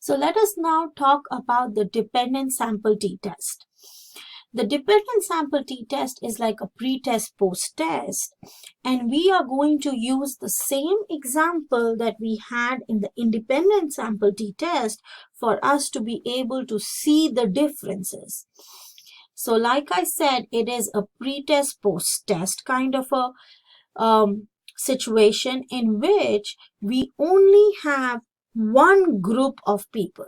So let us now talk about the dependent sample t-test. The dependent sample t-test is like a pre-test, post-test, and we are going to use the same example that we had in the independent sample t-test for us to be able to see the differences. So like I said, it is a pre-test, post-test kind of a situation in which we only have one group of people.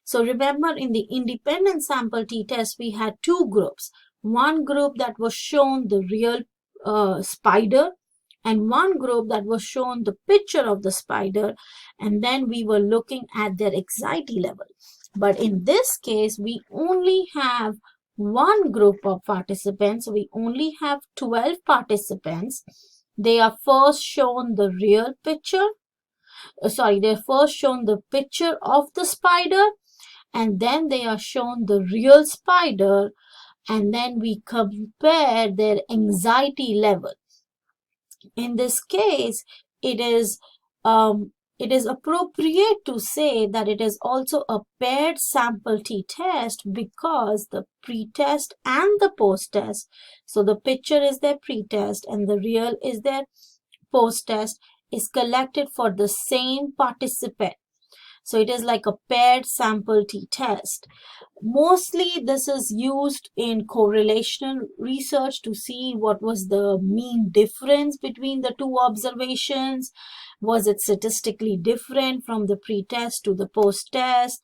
So remember, in the independent sample t-test, we had two groups. One group that was shown the real spider, and one group that was shown the picture of the spider, and then we were looking at their anxiety level. But in this case, we only have one group of participants. We only have 12 participants. They are first shown the real picture. They're first shown the picture of the spider, and then they are shown the real spider, and then we compare their anxiety level. In this case, it is appropriate to say that it is also a paired sample t-test because the pre-test and the post-test, so the picture is their pre-test and the real is their post-test, is collected for the same participant. So it is like a paired sample t-test. Mostly this is used in correlational research to see what was the mean difference between the two observations. Was it statistically different from the pre-test to the post-test?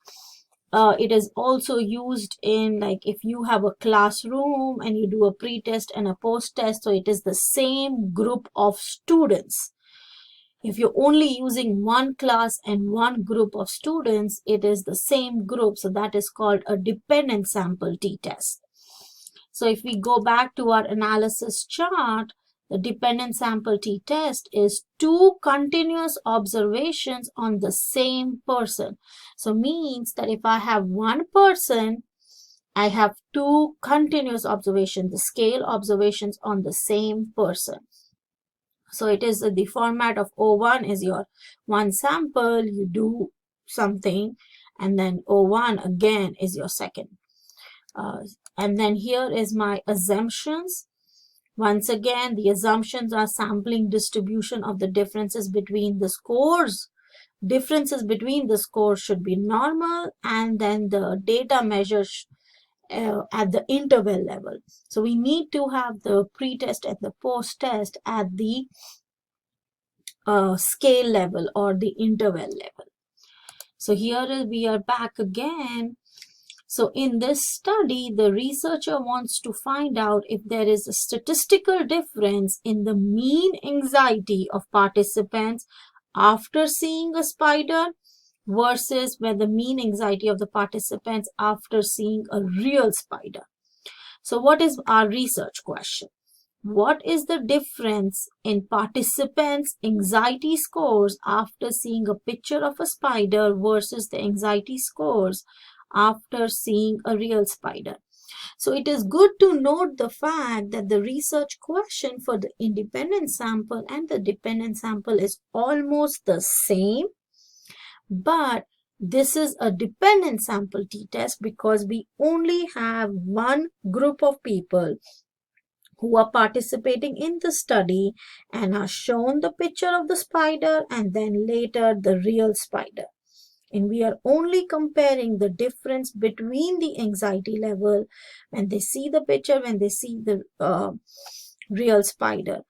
It is also used in, like, if you have a classroom and you do a pre-test and a post-test, so it is the same group of students. If you're only using one class and one group of students, it is the same group. So that is called a dependent sample t-test. So if we go back to our analysis chart, the dependent sample t-test is two continuous observations on the same person. So means that if I have one person, I have two continuous observations, the scale observations on the same person. So it is the format of O1 is your one sample, you do something, and then O1 again is your second. And then here is my assumptions. Once again, the assumptions are sampling distribution of the differences between the scores. Differences between the scores should be normal, and then the data measures at the interval level. So we need to have the pre-test and the post-test at the scale level or the interval level. So here we are back again. So in this study, the researcher wants to find out if there is a statistical difference in the mean anxiety of participants after seeing a spider versus where the mean anxiety of the participants after seeing a real spider. So what is our research question? What is the difference in participants' anxiety scores after seeing a picture of a spider versus the anxiety scores after seeing a real spider? So it is good to note the fact that the research question for the independent sample and the dependent sample is almost the same, but this is a dependent sample t-test because we only have one group of people who are participating in the study and are shown the picture of the spider and then later the real spider. And we are only comparing the difference between the anxiety level when they see the picture, when they see the real spider.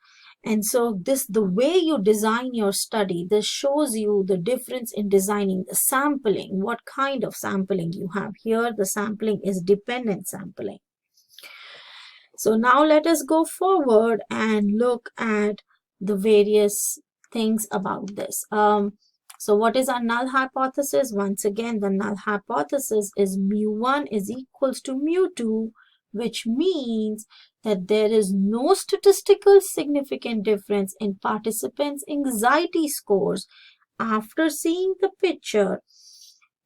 And so the way you design your study, this shows you the difference in designing the sampling, what kind of sampling you have. Here, the sampling is dependent sampling. So now let us go forward and look at the various things about this. So what is our null hypothesis? Once again, the null hypothesis is mu1 is equals to mu2, which means that there is no statistical significant difference in participants' anxiety scores after seeing the picture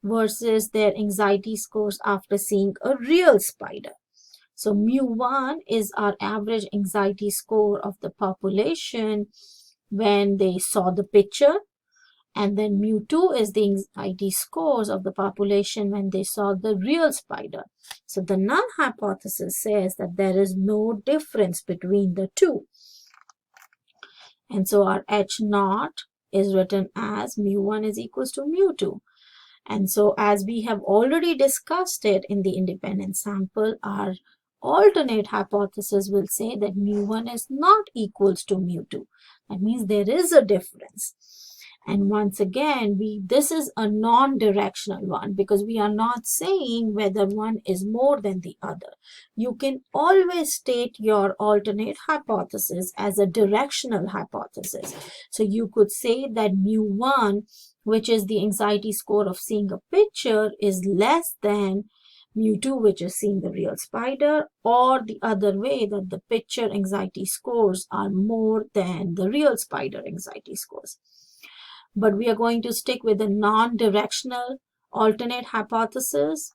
versus their anxiety scores after seeing a real spider. So mu1 is our average anxiety score of the population when they saw the picture, And then mu2 is the anxiety scores of the population when they saw the real spider. So the null hypothesis says that there is no difference between the two. And so our H naught is written as mu1 is equals to mu2. And so as we have already discussed it in the independent sample, our alternate hypothesis will say that mu1 is not equals to mu2. That means there is a difference. And once again, this is a non-directional one because we are not saying whether one is more than the other. You can always state your alternate hypothesis as a directional hypothesis. So you could say that mu1, which is the anxiety score of seeing a picture, is less than mu2, which is seeing the real spider, or the other way, that the picture anxiety scores are more than the real spider anxiety scores. But we are going to stick with the non-directional alternate hypothesis.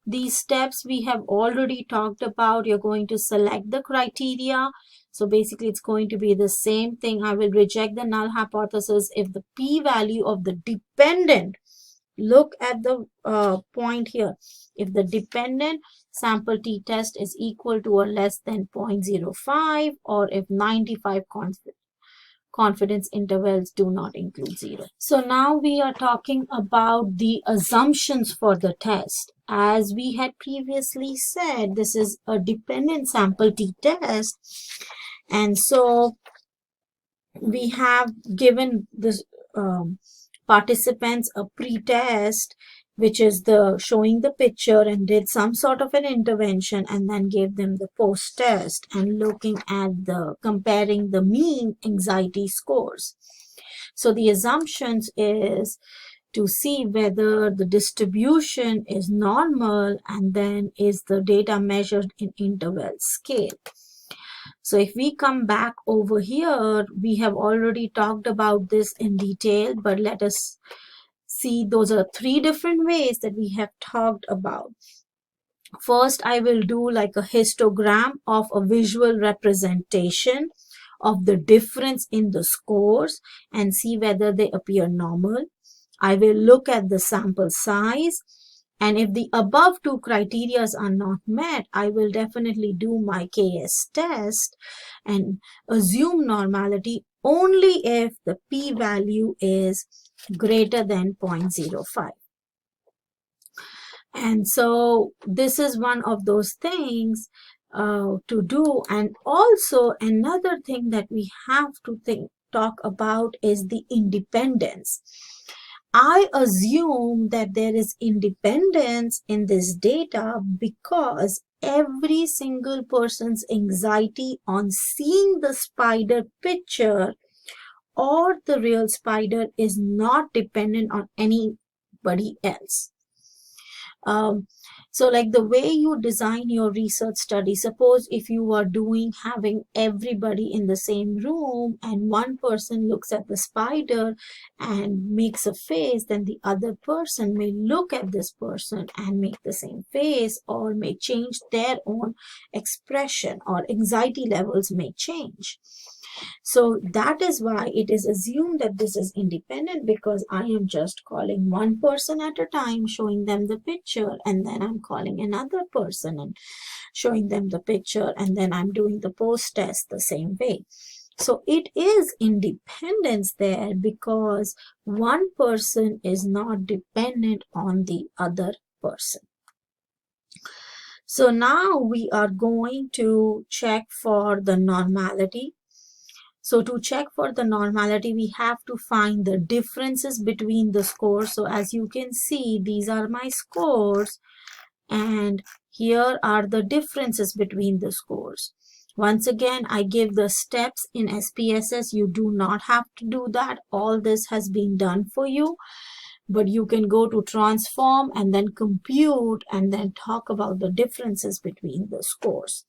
These steps we have already talked about. You're going to select the criteria. So basically it's going to be the same thing. I will reject the null hypothesis if the p-value of the dependent, look at the point here, if the dependent sample t-test is equal to or less than 0.05, or if 95 confidence intervals do not include 0. So now we are talking about the assumptions for the test. As we had previously said, this is a dependent sample t-test, and so we have given this participants a pre-test, which is the showing the picture, and did some sort of an intervention, and then gave them the post-test and looking at the comparing the mean anxiety scores. So the assumptions is to see whether the distribution is normal, and then is the data measured in interval scale. So if we come back over here, we have already talked about this in detail, but let us see, those are 3 different ways that we have talked about. First, I will do like a histogram of a visual representation of the difference in the scores and see whether they appear normal. I will look at the sample size, and if the above 2 criteria are not met, I will definitely do my KS test and assume normality only if the p-value is greater than 0.05. And so this is one of those things to do. And also another thing that we have to talk about is the independence. I assume that there is independence in this data because every single person's anxiety on seeing the spider picture or the real spider is not dependent on anybody else. So like the way you design your research study, suppose if you are having everybody in the same room and one person looks at the spider and makes a face, then the other person may look at this person and make the same face, or may change their own expression, or anxiety levels may change. So that is why it is assumed that this is independent, because I am just calling one person at a time, showing them the picture, and then I'm calling another person and showing them the picture, and then I'm doing the post-test the same way. So it is independence there because one person is not dependent on the other person. So now we are going to check for the normality. So to check for the normality, we have to find the differences between the scores. So as you can see, these are my scores, and here are the differences between the scores. Once again, I give the steps in SPSS. You do not have to do that. All this has been done for you. But you can go to transform and then compute and then talk about the differences between the scores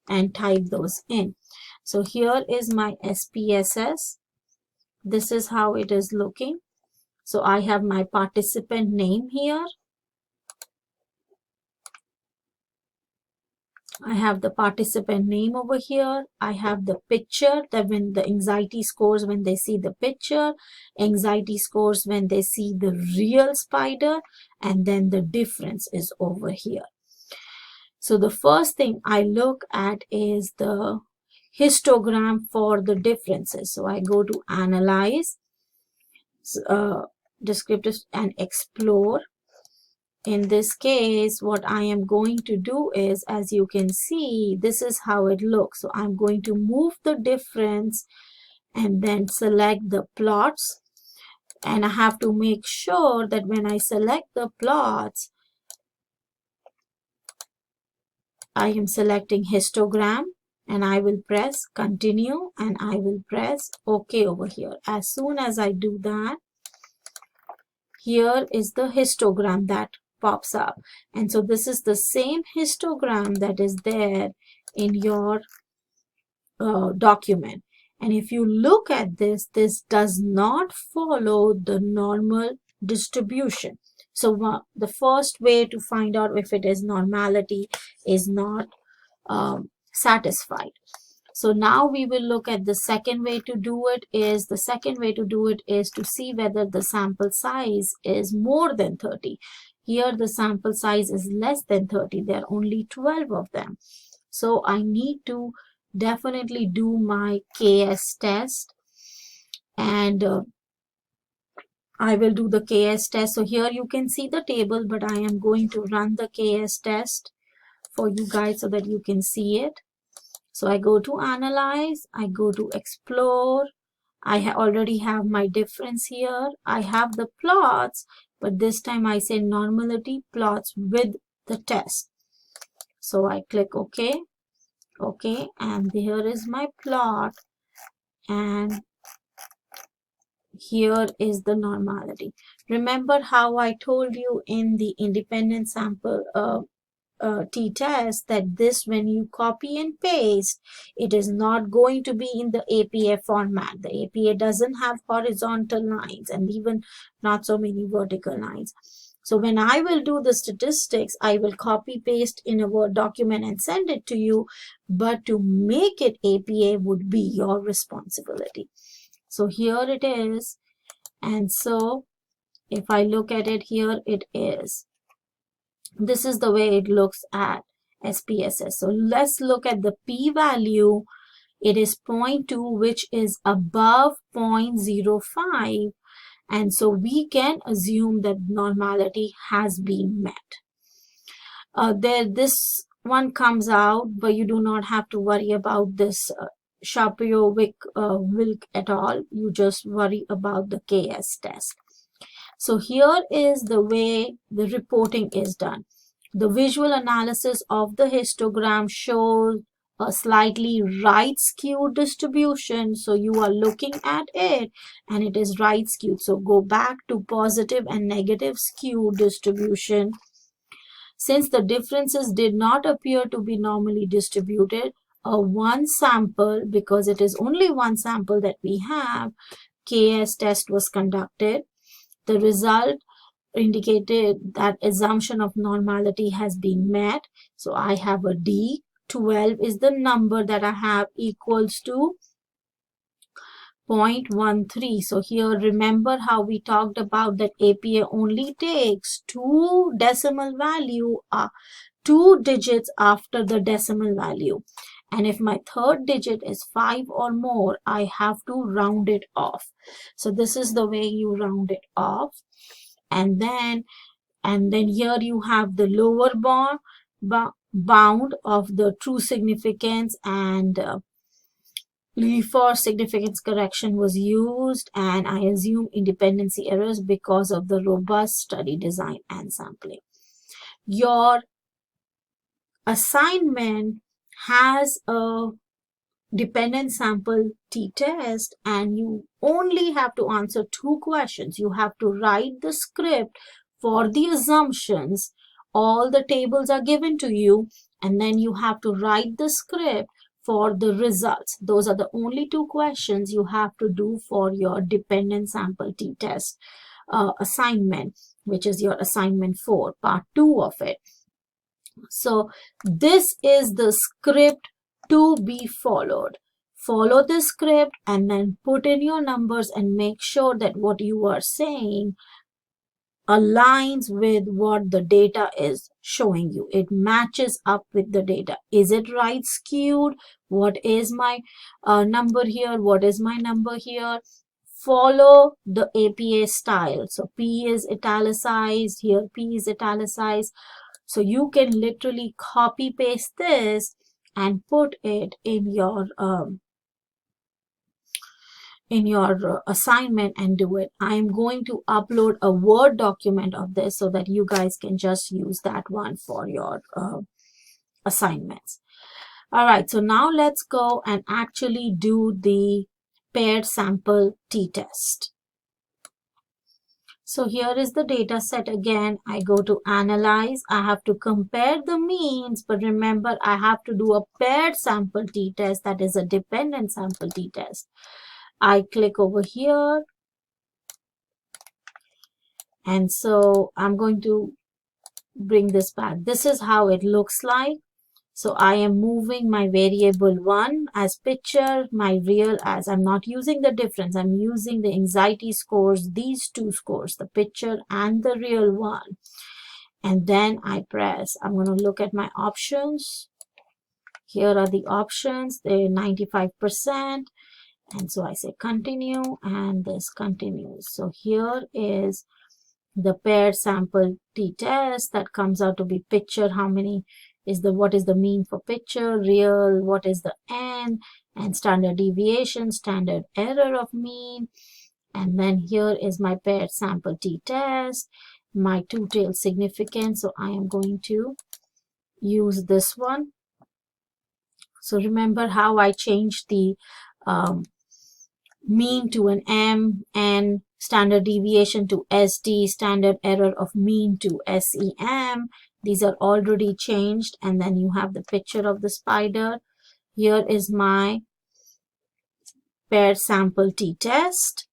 and type those in. So here is my SPSS. This is how it is looking. So I have my participant name here. I have the participant name over here. I have the picture, that when the anxiety scores when they see the picture, anxiety scores when they see the real spider, and then the difference is over here. So the first thing I look at is the histogram for the differences. So I go to Analyze, Descriptive, and Explore. In this case, what I am going to do is, as you can see, this is how it looks. So I'm going to move the difference and then select the plots. And I have to make sure that when I select the plots, I am selecting histogram, and I will press continue, and I will press OK over here. As soon as I do that, here is the histogram that pops up. And so this is the same histogram that is there in your document. And if you look at this, this does not follow the normal distribution. So the first way to find out if it is normality is not satisfied. So now we will look at the second way to do it. The second way to do it is to see whether the sample size is more than 30. Here the sample size is less than 30. There are only 12 of them. So I need to definitely do my KS test, and I will do the KS test. So here you can see the table, but I am going to run the KS test for you guys so that you can see it. So I go to Analyze, I go to Explore. I already have my difference here. I have the plots, but this time I say normality plots with the test. So I click OK. OK, and here is my plot, and here is the normality. Remember how I told you in the independent sample t-test that this, when you copy and paste, it is not going to be in the APA format. The APA doesn't have horizontal lines and even not so many vertical lines. So when I will do the statistics, I will copy paste in a Word document and send it to you, but to make it APA would be your responsibility. So here it is, and so if I look at it, here it is. This is the way it looks at SPSS. So let's look at the p-value. It is 0.2, which is above 0.05. And so we can assume that normality has been met. This one comes out, but you do not have to worry about this Shapiro-Wilk et al. You just worry about the KS test. So here is the way the reporting is done. The visual analysis of the histogram shows a slightly right skewed distribution. So you are looking at it and it is right skewed. So go back to positive and negative skewed distribution. Since the differences did not appear to be normally distributed, one sample, because it is only one sample that we have, KS test was conducted. The result indicated that assumption of normality has been met. So I have a D. 12 is the number that I have, equals to 0.13. So here, remember how we talked about that APA only takes two digits after the decimal value. And if my third digit is 5 or more, I have to round it off. So this is the way you round it off. And then here you have the lower bound of the true significance, and for significance correction was used, and I assume independency errors because of the robust study design and sampling. Your assignment has a dependent sample t-test, and you only have to answer two questions. You have to write the script for the assumptions. All the tables are given to you, and then you have to write the script for the results. Those are the only two questions you have to do for your dependent sample t-test assignment, which is your assignment 4, part 2 of it. So this is the script to be followed. Follow the script and then put in your numbers and make sure that what you are saying aligns with what the data is showing you. It matches up with the data. Is it right skewed? What is my number here? What is my number here? Follow the APA style. So P is italicized, here P is italicized. So you can literally copy paste this and put it in your assignment and do it. I am going to upload a Word document of this so that you guys can just use that one for your assignments. All right, so now let's go and actually do the paired sample t-test. So here is the data set again. I go to analyze. I have to compare the means, but remember I have to do a paired sample t-test, that is a dependent sample t-test. I click over here, and so I'm going to bring this back. This is how it looks like. So I am moving my variable 1 as picture, my real as, I'm not using the difference, I'm using the anxiety scores, these two scores, the picture and the real one. And then I press, I'm going to look at my options. Here are the options, they're 95%. And so I say continue, and this continues. So here is the paired sample t-test that comes out to be picture, how many is the, what is the mean for picture, real, what is the n, and standard deviation, standard error of mean. And then here is my paired sample t-test, my two-tailed significance. So I am going to use this one. So remember how I changed the mean to an M, and standard deviation to SD, standard error of mean to SEM. These are already changed. And then you have the picture of the spider. Here is my paired sample t-test.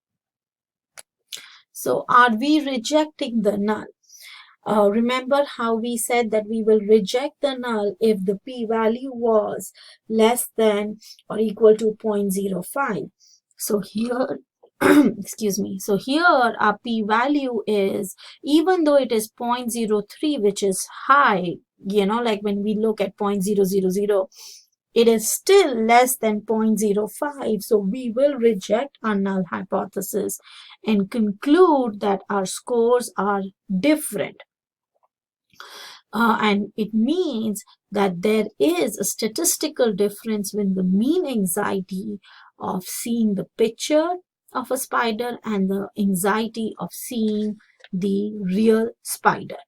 So are we rejecting the null? Remember how we said that we will reject the null if the p-value was less than or equal to 0.05. So here, excuse me, so here our p-value is, even though it is 0.03, which is high, you know, like when we look at 0.000, it is still less than 0.05. So we will reject our null hypothesis and conclude that our scores are different. And it means that there is a statistical difference in the mean anxiety of seeing the picture of a spider and the anxiety of seeing the real spider.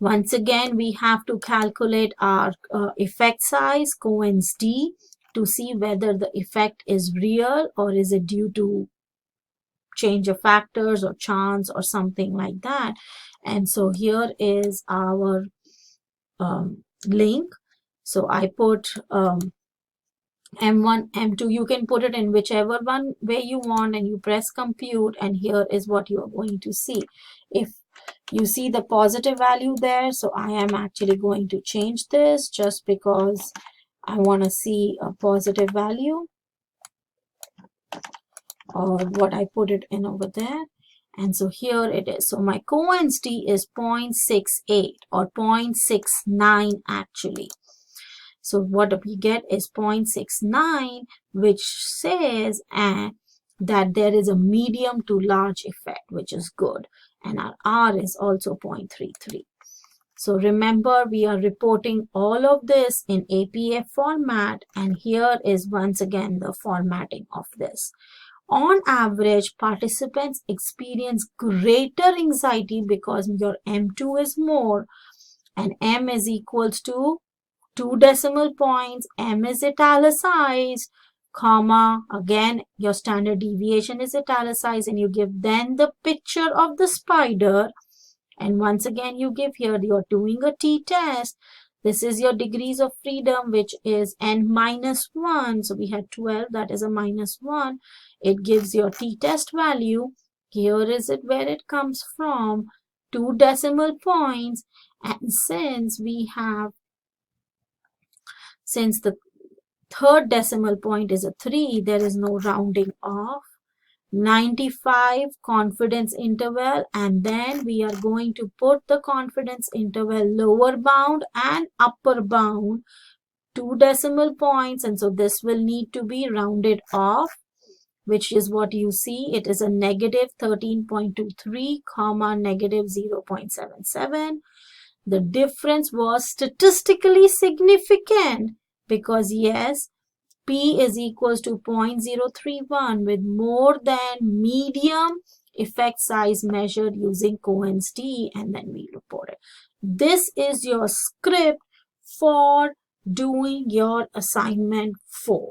Once again, we have to calculate our effect size, Cohen's d, to see whether the effect is real or is it due to change of factors or chance or something like that. And so here is our link. So I put M1, M2. You can put it in whichever one way you want, and you press compute, and here is what you are going to see. If you see the positive value there, so I am actually going to change this just because I want to see a positive value, or what I put it in over there. And so here it is. So my Cohen's d is 0.68 or 0.69 actually. So what we get is 0.69, which says that there is a medium to large effect, which is good. And our R is also 0.33. So remember, we are reporting all of this in APA format. And here is once again the formatting of this. On average, participants experience greater anxiety because your M2 is more, and M is equals to 2 decimal points, M is italicized, comma, again, your standard deviation is italicized, and you give then the picture of the spider, and once again you give here, you're doing a t-test. This is your degrees of freedom, which is n minus 1. So we had 12, that is a minus 1. It gives your t-test value. Here is it where it comes from, 2 decimal points. And since the third decimal point is a 3, there is no rounding off. 95 confidence interval, and then we are going to put the confidence interval lower bound and upper bound 2 decimal points, and so this will need to be rounded off, which is what you see. It is a negative 13.23 comma negative 0.77. The difference was statistically significant because yes, P is equals to 0.031 with more than medium effect size measured using Cohen's d, and then we report it. This is your script for doing your assignment 4.